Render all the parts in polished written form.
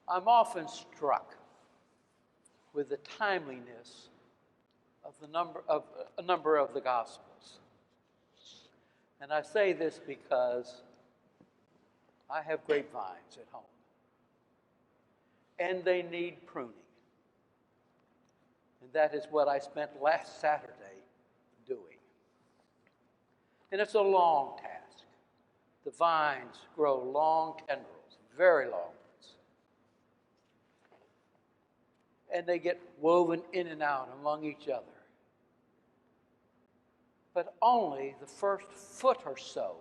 I'm often struck with the timeliness of a number of the Gospels. And I say this because I have grapevines at home, and they need pruning. And that is what I spent last Saturday doing. And it's a long task. The vines grow long tendrils, very long ones. And they get woven in and out among each other. But only the first foot or so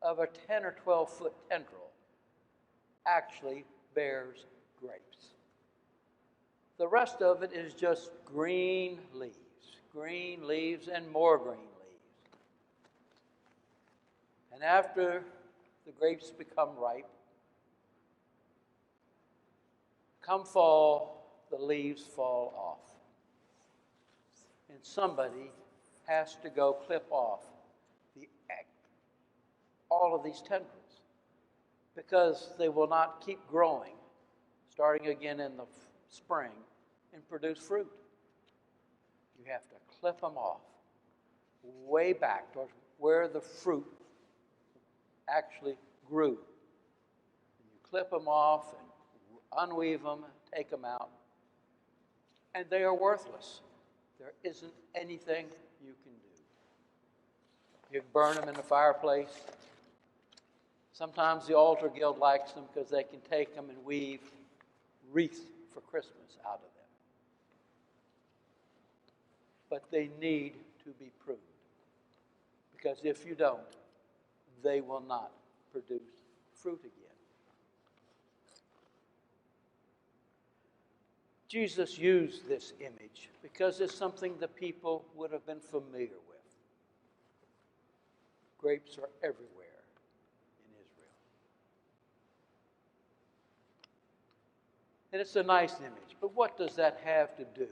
of a 10 or 12 foot tendril actually bears grapes. The rest of it is just green leaves and more green leaves. And after the grapes become ripe, come fall, the leaves fall off. And somebody has to go clip off all of these tendrils because they will not keep growing, starting again in the spring, and produce fruit. You have to clip them off way back towards where the fruit actually grew. And you clip them off and unweave them, take them out, and they are worthless. There isn't anything you can do. You burn them in the fireplace. Sometimes the altar guild likes them because they can take them and weave wreaths for Christmas out of them. But they need to be pruned, because if you don't, they will not produce fruit again. Jesus used this image because it's something the people would have been familiar with. Grapes are everywhere in Israel. And it's a nice image, but what does that have to do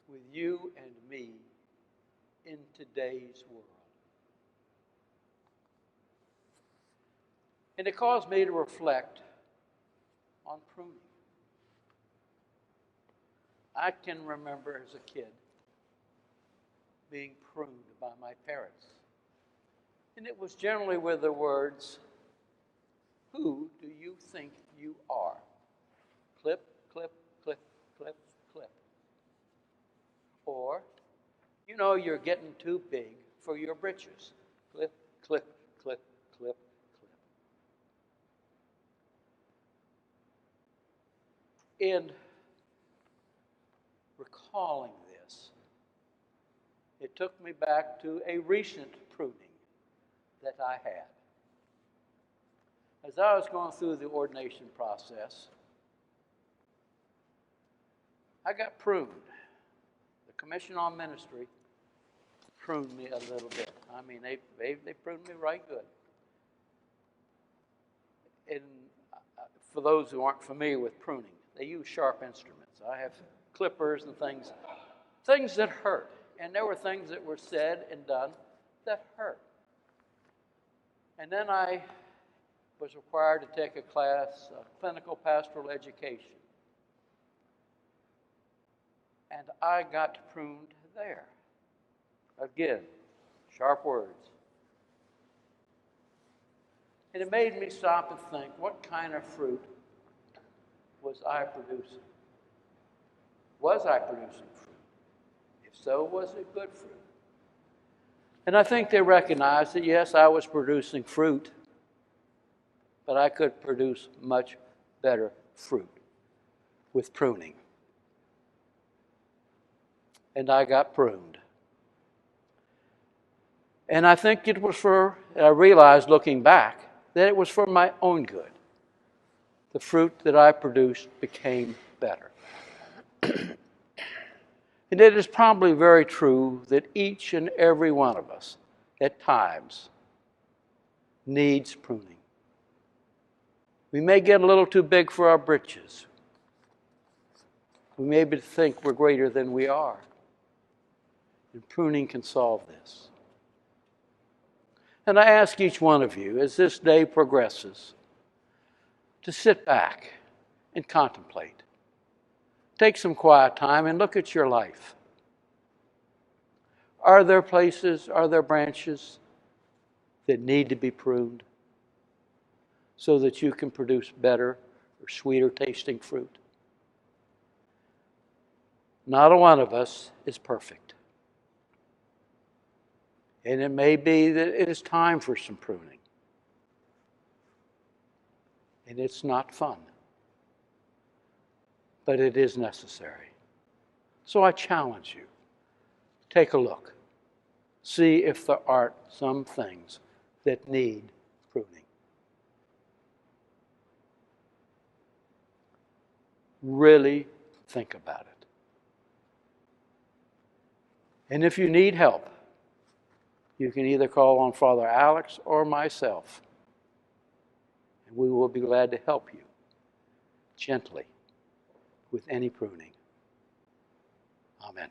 with you and me in today's world? And it caused me to reflect on pruning. I can remember as a kid being pruned by my parents. And it was generally with the words, "Who do you think you are?" Clip, clip, clip, clip, clip. Or, you know, you're getting too big for your britches. Clip, clip, clip, clip, clip. In recalling this, it took me back to a recent pruning that I had. As I was going through the ordination process, I got pruned. The Commission on Ministry pruned me a little bit. I mean, they pruned me right good. And for those who aren't familiar with pruning, they use sharp instruments. I have clippers and things that hurt. And there were things that were said and done that hurt. And then I was required to take a class, clinical pastoral education. And I got pruned there. Again, sharp words. And it made me stop and think, what kind of fruit was I producing? Was I producing fruit? If so, was it good fruit? And I think they recognized that, yes, I was producing fruit, but I could produce much better fruit with pruning. And I got pruned. And I think I realized looking back, that it was for my own good. The fruit that I produced became better. And it is probably very true that each and every one of us, at times, needs pruning. We may get a little too big for our britches. We may think we're greater than we are. And pruning can solve this. And I ask each one of you, as this day progresses, to sit back and contemplate. Take some quiet time and look at your life. Are there places, are there branches that need to be pruned so that you can produce better or sweeter tasting fruit? Not a one of us is perfect. And it may be that it is time for some pruning. And it's not fun. But it is necessary. So I challenge you. Take a look. See if there are some things that need pruning. Really think about it. And if you need help, you can either call on Father Alex or myself, and we will be glad to help you gently with any pruning. Amen.